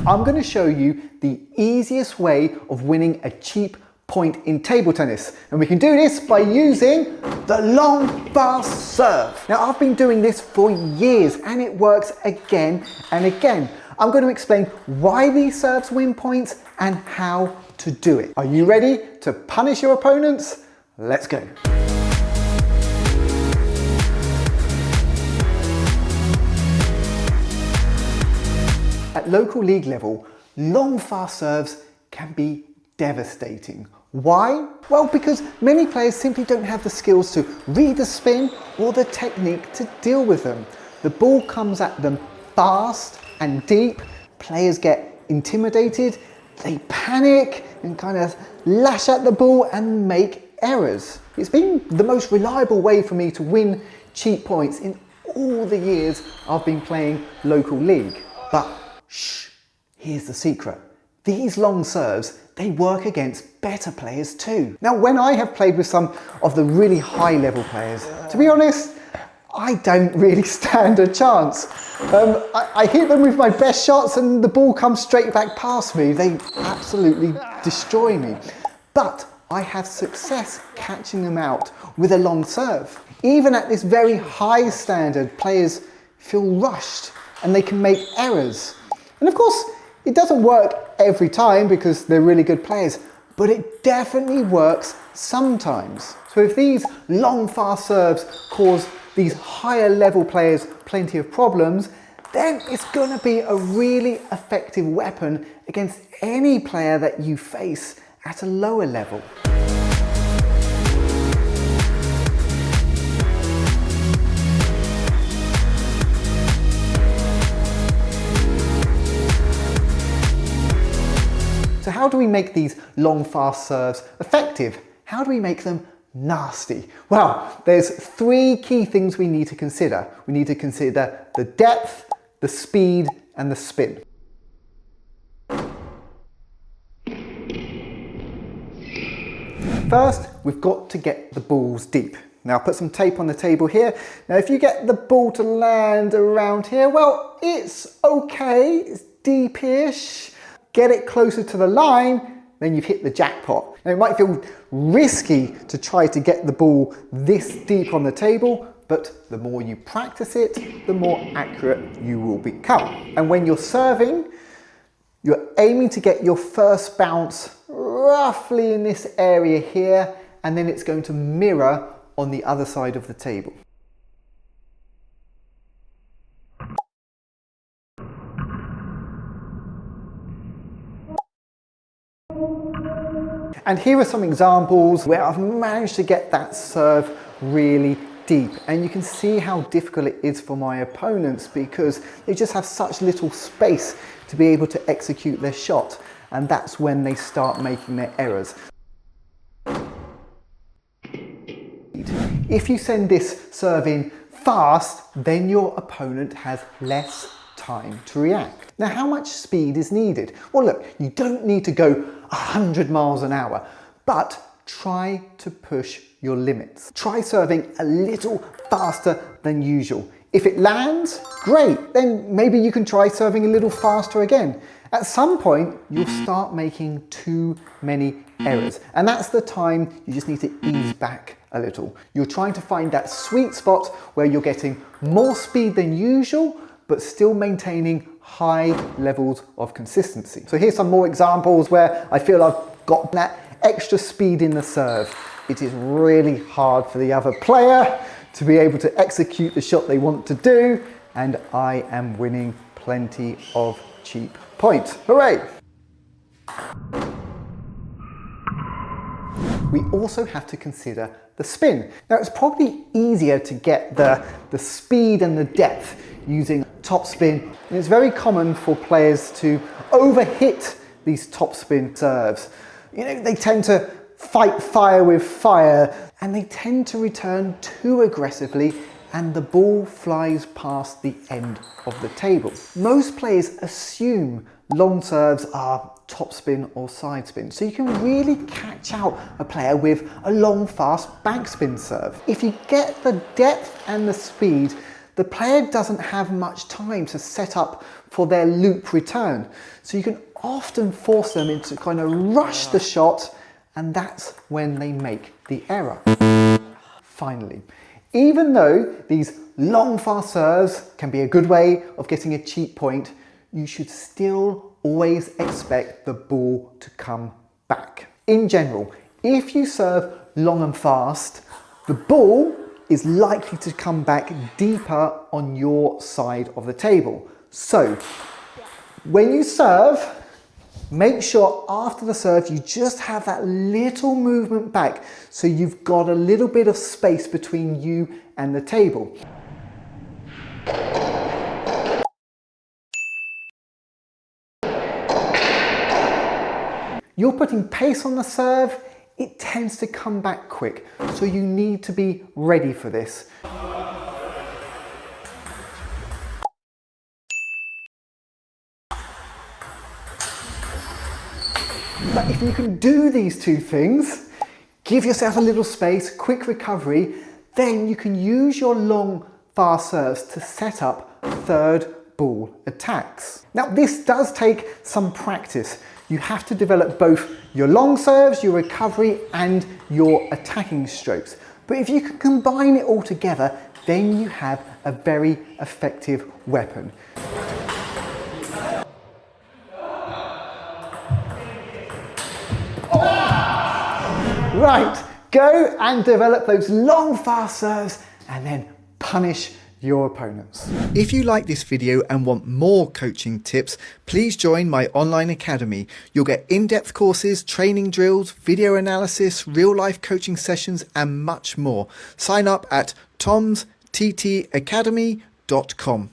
I'm going to show you the easiest way of winning a cheap point in table tennis, and we can do this by using the long fast serve. Now, I've been doing this for years and it works again and again. I'm going to explain why these serves win points and how to do it. Are you ready to punish your opponents? Let's go. At local league level, long fast serves can be devastating. Why? Well, because many players simply don't have the skills to read the spin or the technique to deal with them. The ball comes at them fast and deep, players get intimidated, they panic and kind of lash at the ball and make errors. It's been the most reliable way for me to win cheap points in all the years I've been playing local league. But shh, here's the secret. These long serves, they work against better players too. Now, when I have played with some of the really high level players, to be honest, I don't really stand a chance. I hit them with my best shots and the ball comes straight back past me. They absolutely destroy me. But I have success catching them out with a long serve. Even at this very high standard, players feel rushed and they can make errors. And of course, it doesn't work every time because they're really good players, but it definitely works sometimes. So if these long fast serves cause these higher level players plenty of problems, then it's going to be a really effective weapon against any player that you face at a lower level. So how do we make these long fast serves effective? How do we make them nasty? Well, there's three key things we need to consider. We need to consider the depth, the speed, and the spin. First, we've got to get the balls deep. Now, I'll put some tape on the table here. Now, if you get the ball to land around here, well, it's okay, it's deep-ish. Get it closer to the line, then you've hit the jackpot. Now, it might feel risky to try to get the ball this deep on the table, but the more you practice it, the more accurate you will become. And when you're serving, you're aiming to get your first bounce roughly in this area here, and then it's going to mirror on the other side of the table. And here are some examples where I've managed to get that serve really deep. And you can see how difficult it is for my opponents because they just have such little space to be able to execute their shot. And that's when they start making their errors. If you send this serve in fast, then your opponent has less time to react. Now, how much speed is needed? Well, look, you don't need to go 100 miles an hour, but try to push your limits. Try serving a little faster than usual. If it lands, great, then maybe you can try serving a little faster again. At some point, you'll start making too many errors, and that's the time you just need to ease back a little. You're trying to find that sweet spot where you're getting more speed than usual, but still maintaining high levels of consistency. So here's some more examples where I feel I've got that extra speed in the serve. It is really hard for the other player to be able to execute the shot they want to do, and I am winning plenty of cheap points. Hooray! We also have to consider the spin. Now, it's probably easier to get the speed and the depth using topspin, and it's very common for players to overhit these topspin serves. You know, they tend to fight fire with fire, and they tend to return too aggressively, and the ball flies past the end of the table. Most players assume long serves are topspin or side spin, so you can really catch out a player with a long, fast backspin serve. If you get the depth and the speed, the player doesn't have much time to set up for their loop return. So you can often force them into kind of rush the shot, and that's when they make the error. Finally, even though these long fast serves can be a good way of getting a cheap point, you should still always expect the ball to come back. In general, if you serve long and fast, the ball is likely to come back deeper on your side of the table. So when you serve, make sure after the serve you just have that little movement back so you've got a little bit of space between you and the table. You're putting pace on the serve, it tends to come back quick, so you need to be ready for this. But if you can do these two things, give yourself a little space, quick recovery, then you can use your long, fast serves to set up third ball attacks. Now this does take some practice. You have to develop both your long serves, your recovery, and your attacking strokes. But if you can combine it all together, then you have a very effective weapon. Right, go and develop those long, fast serves and then punish your opponents. If you like this video and want more coaching tips, please join my online academy. You'll get in-depth courses, training drills, video analysis, real-life coaching sessions, and much more. Sign up at tomsttacademy.com.